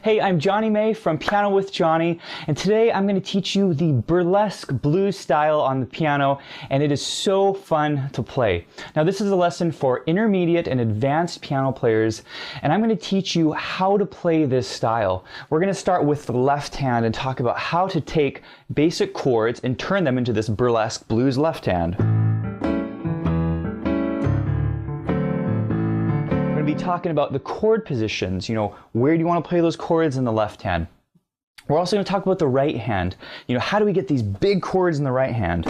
Hey, I'm Jonny May from Piano with Jonny, and today I'm going to teach you the burlesque blues style on the piano, and it is so fun to play. Now, this is a lesson for intermediate and advanced piano players, and I'm going to teach you how to play this style. We're going to start with the left hand and talk about how to take basic chords and turn them into this burlesque blues left hand. Be talking about the chord positions, where do you want to play those chords in the left hand. We're also going to talk about the right hand. How do we get these big chords in the right hand?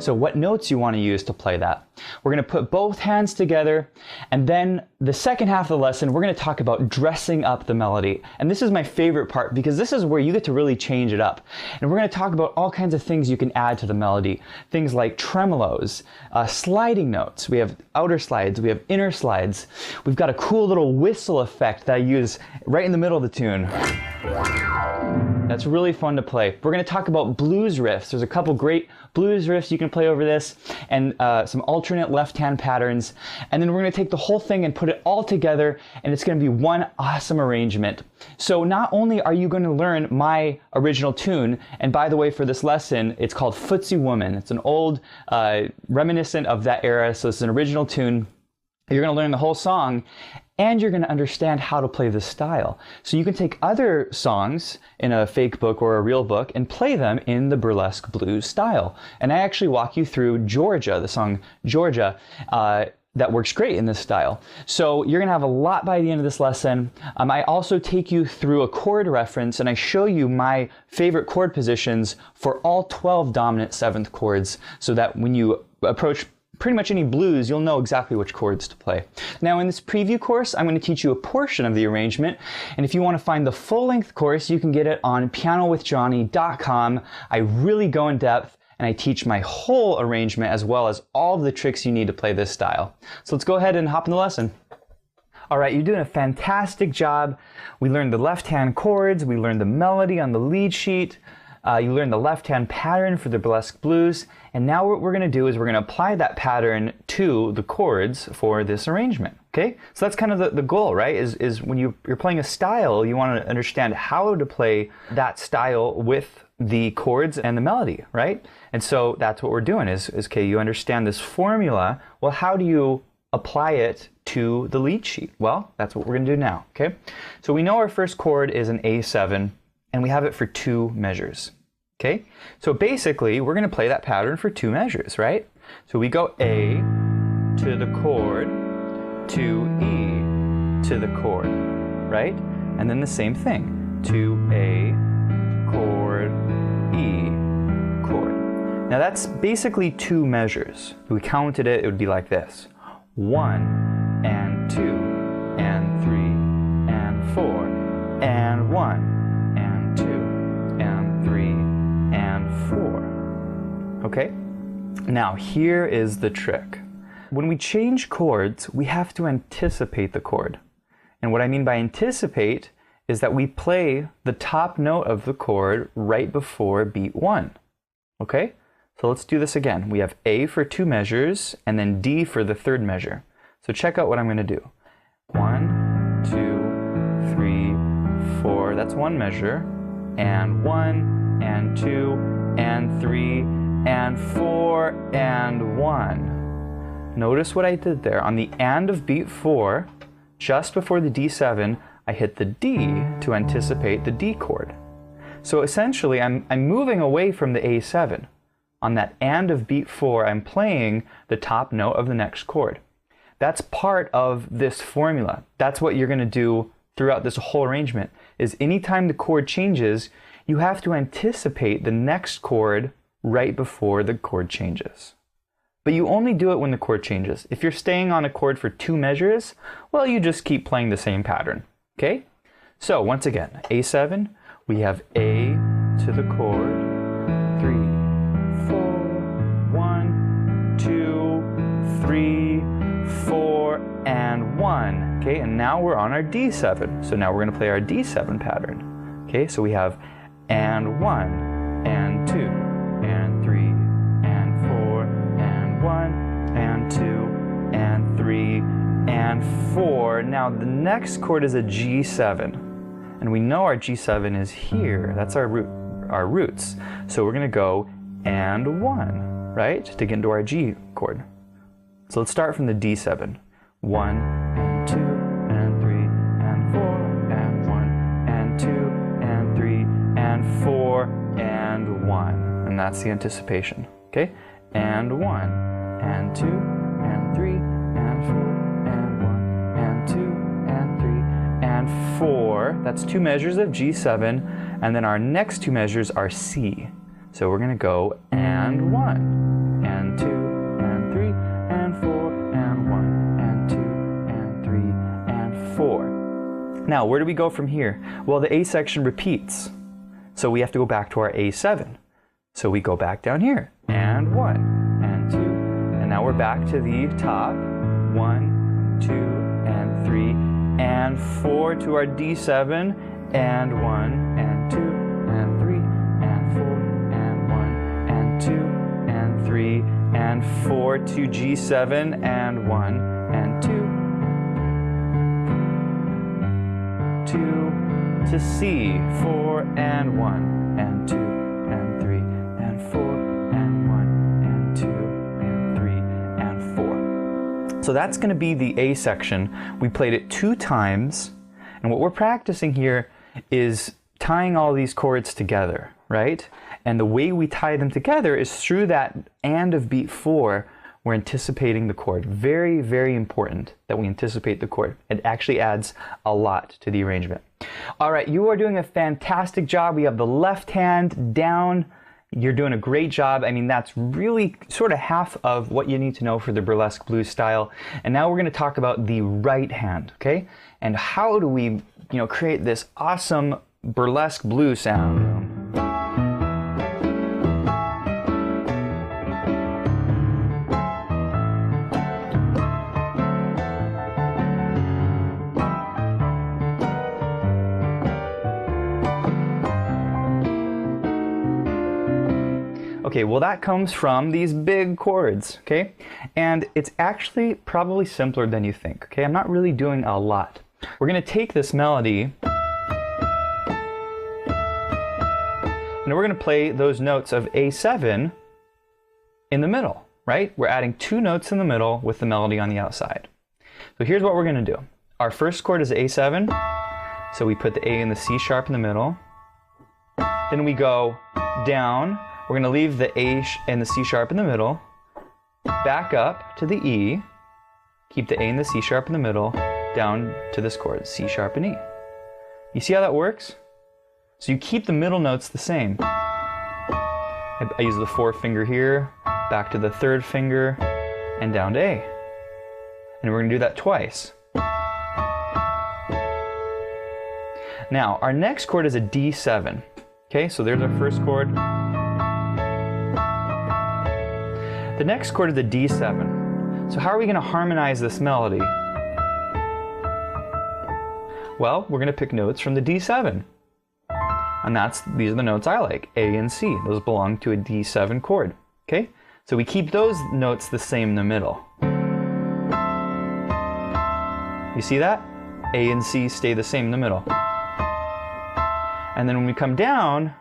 So what notes you want to use to play that. We're going to put both hands together, and then the second half of the lesson, we're going to talk about dressing up the melody. And this is my favorite part because this is where you get to really change it up. And we're going to talk about all kinds of things you can add to the melody. Things like tremolos, sliding notes. We have outer slides, we have inner slides. We've got a cool little whistle effect that I use right in the middle of the tune. That's really fun to play. We're going to talk about blues riffs. There's a couple great blues riffs you can play over this, and some alternate left-hand patterns. And then we're going to take the whole thing and put it all together, and it's going to be one awesome arrangement. So not only are you going to learn my original tune, and by the way, for this lesson, it's called Footsie Woman. It's an old, reminiscent of that era, so it's an original tune. You're going to learn the whole song, and you're going to understand how to play this style. So you can take other songs in a fake book or a real book and play them in the burlesque blues style. And I actually walk you through Georgia, the song Georgia, that works great in this style. So you're going to have a lot by the end of this lesson. I also take you through a chord reference, and I show you my favorite chord positions for all 12 dominant seventh chords, so that when you approach pretty much any blues, you'll know exactly which chords to play. Now, in this preview course, I'm going to teach you a portion of the arrangement, and if you want to find the full-length course, you can get it on pianowithjonny.com. I really go in depth, and I teach my whole arrangement as well as all of the tricks you need to play this style. So let's go ahead and hop in the lesson. All right, you're doing a fantastic job. We learned the left-hand chords, we learned the melody on the lead sheet, you learned the left-hand pattern for the burlesque blues, and now what we're going to do is we're going to apply that pattern to the chords for this arrangement. Okay, so that's kind of the goal, right? Is when you're playing a style, you want to understand how to play that style with the chords and the melody, right? And so that's what we're doing is okay, you understand this formula. Well, how do you apply it to the lead sheet? Well, that's what we're going to do now. Okay, so we know our first chord is an A7. And we have it for 2 measures, okay? So basically, we're going to play that pattern for 2 measures, right? So we go A to the chord, to E to the chord, right? And then the same thing, to A, chord, E, chord. Now that's basically 2 measures. If we counted it, it would be like this. 1 and 2 and 3 and 4 and 1. 2 and 3 and 4. Okay? Now here is the trick. When we change chords, we have to anticipate the chord. And what I mean by anticipate is that we play the top note of the chord right before beat 1. Okay? So let's do this again. We have A for 2 measures and then D for the 3rd measure. So check out what I'm going to do. 1, 2, 3, 4. That's 1 measure. And 1, and 2, and 3, and 4, and 1. Notice what I did there. On the and of beat 4, just before the D7, I hit the D to anticipate the D chord. So essentially, I'm moving away from the A7. On that and of beat 4, I'm playing the top note of the next chord. That's part of this formula. That's what you're going to do throughout this whole arrangement, is anytime the chord changes, you have to anticipate the next chord right before the chord changes. But you only do it when the chord changes. If you're staying on a chord for 2 measures, well, you just keep playing the same pattern, okay? So once again, A7, we have A to the chord, 3, 4, 1, 2, 3, 4, and 1. Okay, and now we're on our D7. So now we're going to play our D7 pattern. Okay, so we have and 1, and 2, and 3, and 4, and 1, and 2, and 3, and 4. Now the next chord is a G7. And we know our G7 is here. That's our roots. So we're going to go and 1, right? To get into our G chord. So let's start from the D7. 1 and 2 and 3 and 4 and 1 and 2 and 3 and 4 and 1. And that's the anticipation. Okay? And 1 and 2 and 3 and 4 and 1 and 2 and 3 and 4. That's 2 measures of G7. And then our next 2 measures are C. So we're going to go and 1 and 2 and 3 and 4 and 1 and 2 and 3 and 4. Now, where do we go from here? Well, the A section repeats. So we have to go back to our A7. So we go back down here and 1 and 2. And now we're back to the top. 1, 2, and 3 and 4 to our D7 and 1 and 2 and 3 and 4 and 1 and 2 and 3 and 4 to G7 and 1 and 2 to C, 4 and 1 and 2 and 3 and 4 and 1 and 2 and 3 and 4. So that's going to be the A section. We played it 2 times, and what we're practicing here is tying all these chords together, right? And the way we tie them together is through that and of beat 4, we're anticipating the chord. Very, very important that we anticipate the chord. It actually adds a lot to the arrangement. All right, you are doing a fantastic job. We have the left hand down. You're doing a great job. I mean, that's really sort of half of what you need to know for the burlesque blues style. And now we're going to talk about the right hand, okay? And how do we, create this awesome burlesque blues sound? Okay, well that comes from these big chords, okay? And it's actually probably simpler than you think, okay? I'm not really doing a lot. We're gonna take this melody and we're gonna play those notes of A7 in the middle, right? We're adding 2 notes in the middle with the melody on the outside. So here's what we're gonna do. Our first chord is A7, so we put the A and the C sharp in the middle. Then we go down. We're going to leave the A and the C sharp in the middle, back up to the E, keep the A and the C sharp in the middle, down to this chord, C sharp and E. You see how that works? So you keep the middle notes the same. I use the 4th finger here, back to the 3rd finger, and down to A. And we're going to do that twice. Now, our next chord is a D7. Okay, so there's our first chord. The next chord is a D7. So how are we going to harmonize this melody? Well, we're going to pick notes from the D7. And these are the notes I like, A and C. Those belong to a D7 chord. Okay? So we keep those notes the same in the middle. You see that? A and C stay the same in the middle. And then when we come down,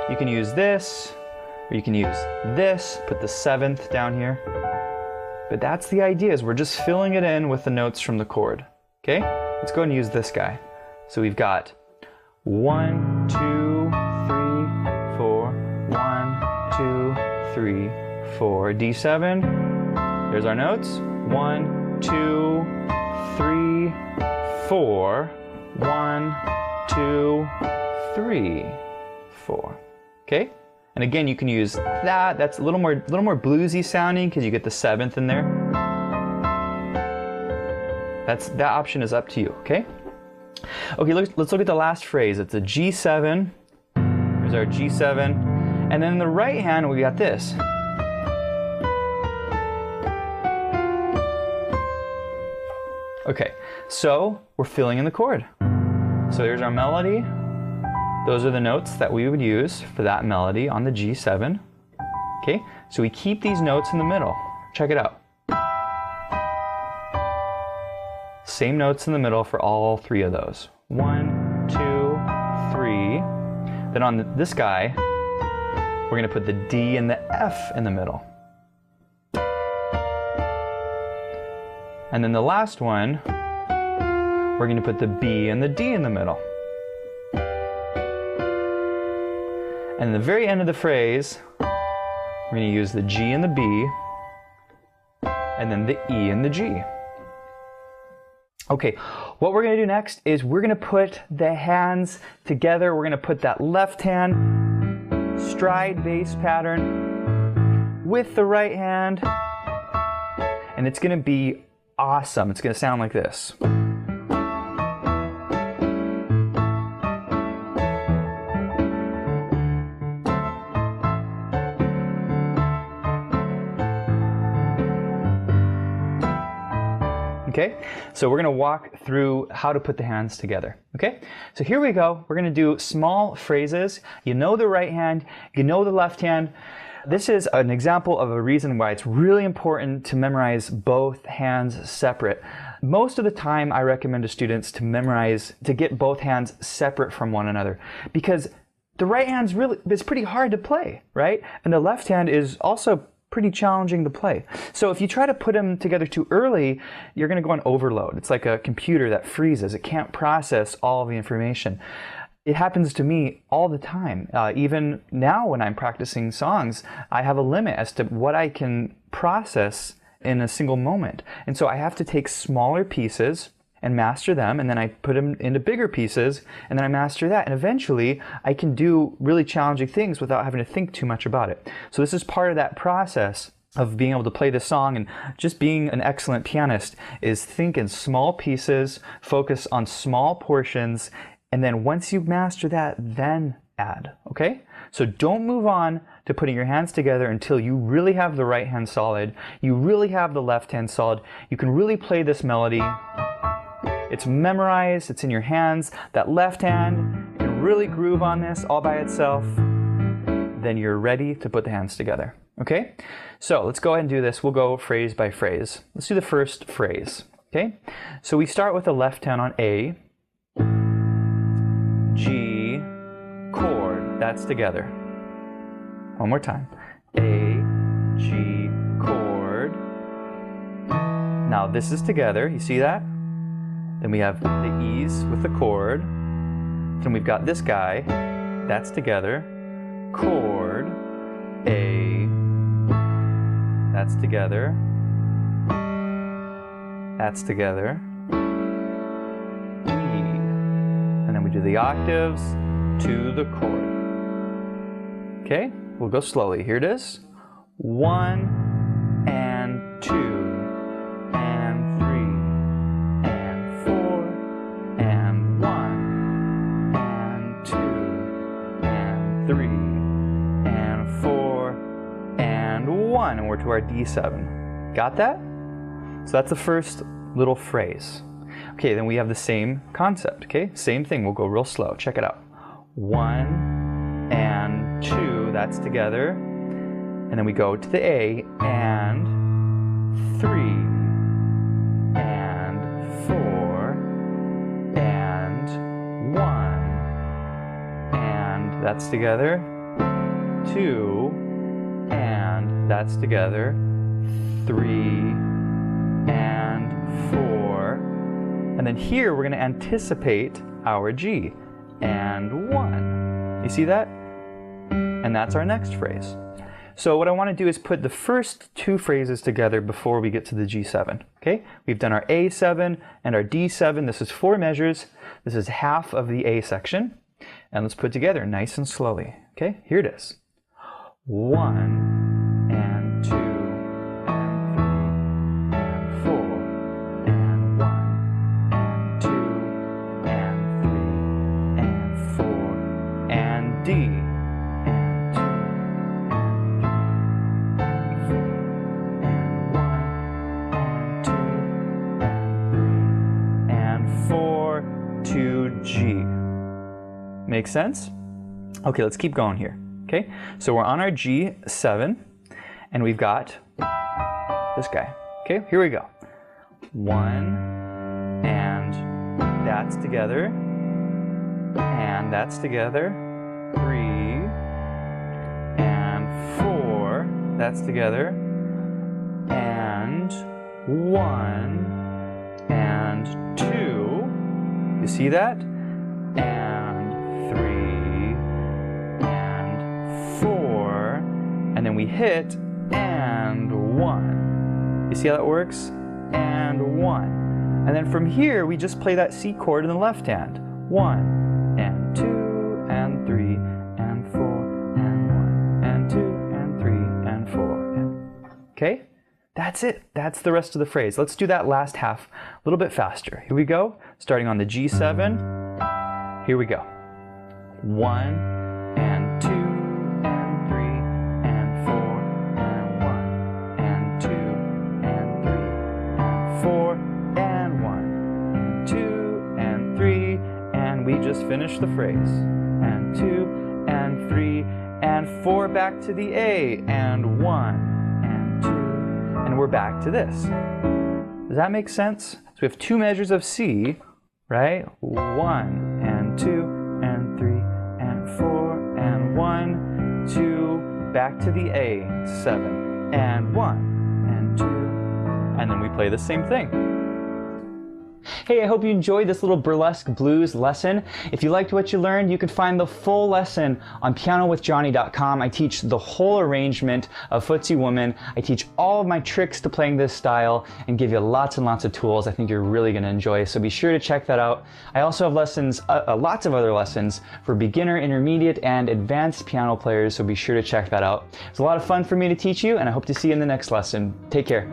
you can use this, or you can use this, put the 7th down here. But that's the idea, is we're just filling it in with the notes from the chord. Okay? Let's go and use this guy. So we've got 1, 2, 3, 4, 1, 2, 3, 4. D7. There's our notes. 1, 2, 3, 4. 1, 2, 3, 4. Okay? And again, you can use that. That's a little more bluesy sounding because you get the 7th in there. That option is up to you, okay? Okay, let's look at the last phrase. It's a G7. There's our G7. And then in the right hand, we got this. Okay, so we're filling in the chord. So there's our melody. Those are the notes that we would use for that melody on the G7. Okay, so we keep these notes in the middle. Check it out. same notes in the middle for all three of those. 1, 2, 3. Then on this guy, we're going to put the D and the F in the middle. And then the last one, we're going to put the B and the D in the middle. And at the very end of the phrase, we're going to use the G and the B, and then the E and the G. Okay, what we're going to do next is we're going to put the hands together. We're going to put that left hand stride bass pattern with the right hand, and it's going to be awesome. It's going to sound like this. Okay, so we're going to walk through how to put the hands together. Okay, so here we go. We're going to do small phrases. You know the right hand, you know the left hand. This is an example of a reason why it's really important to memorize both hands separate. Most of the time I recommend to students to get both hands separate from one another, because the right hand's it's pretty hard to play, right? And the left hand is also pretty challenging to play. So if you try to put them together too early, you're going to go on overload. It's like a computer that freezes. It can't process all the information. It happens to me all the time. Even now when I'm practicing songs, I have a limit as to what I can process in a single moment. And so I have to take smaller pieces and master them, and then I put them into bigger pieces, and then I master that, and eventually I can do really challenging things without having to think too much about it. So this is part of that process of being able to play this song, and just being an excellent pianist is think in small pieces, focus on small portions, and then once you master that, then add, okay? So don't move on to putting your hands together until you really have the right hand solid, you really have the left hand solid, you can really play this melody. It's memorized, it's in your hands. That left hand, you can really groove on this all by itself. Then you're ready to put the hands together. Okay? So let's go ahead and do this. We'll go phrase by phrase. Let's do the first phrase. Okay? So we start with the left hand on A, G, chord. That's together. One more time. A, G, chord. Now this is together. You see that? Then we have the E's with the chord. Then we've got this guy, that's together. Chord, A, that's together. That's together. E. And then we do the octaves to the chord. Okay, we'll go slowly. Here it is. 1 and 2. And we're to our D7. Got that? So that's the first little phrase. Okay, then we have the same concept, okay? Same thing, we'll go real slow. Check it out. 1 and 2, that's together. And then we go to the A, and 3, and 4, and 1. And that's together. 2, and that's together. 3 and 4. And then here we're going to anticipate our G. And 1. You see that? And that's our next phrase. So what I want to do is put the first two phrases together before we get to the G7. Okay? We've done our A7 and our D7. This is 4 measures. This is half of the A section. And let's put it together nice and slowly. Okay? Here it is. 1 and 2 and 3 and 4 and 1 and 2 and 3 and 4 and D and 2 and 3 and 1 and 2 and 3 and 4 to G. Make sense? Okay, let's keep going here. Okay, so we're on our G7, and we've got this guy. Okay, here we go. 1 and that's together, and that's together, 3, and 4, that's together, and 1, and 2, you see that? And 3, and 4, and then we hit, and 1. You see how that works? And 1. And then from here, we just play that C chord in the left hand. 1, and 2, and 3, and 4, and 1, and 2, and 3, and 4. And... Okay? That's it. That's the rest of the phrase. Let's do that last half a little bit faster. Here we go. Starting on the G7. Here we go. 1, and 2, and 3, and 4, and 1, and 2, and 3, and 4, and 1, and 2, and 3, and we just finished the phrase. And 2, and 3, and 4, back to the A, and 1, and 2, and we're back to this. Does that make sense? So we have 2 measures of C, right? 1, and 2, and 3, and 4, and 1, 2, back to the A, 7, and 1, and 2, and then we play the same thing. Hey, I hope you enjoyed this little burlesque blues lesson. If you liked what you learned, you can find the full lesson on pianowithjonny.com. I teach the whole arrangement of Footsie Woman. I teach all of my tricks to playing this style and give you lots and lots of tools I think you're really going to enjoy, so be sure to check that out. I also have lessons, lots of other lessons for beginner, intermediate, and advanced piano players, so be sure to check that out. It's a lot of fun for me to teach you, and I hope to see you in the next lesson. Take care.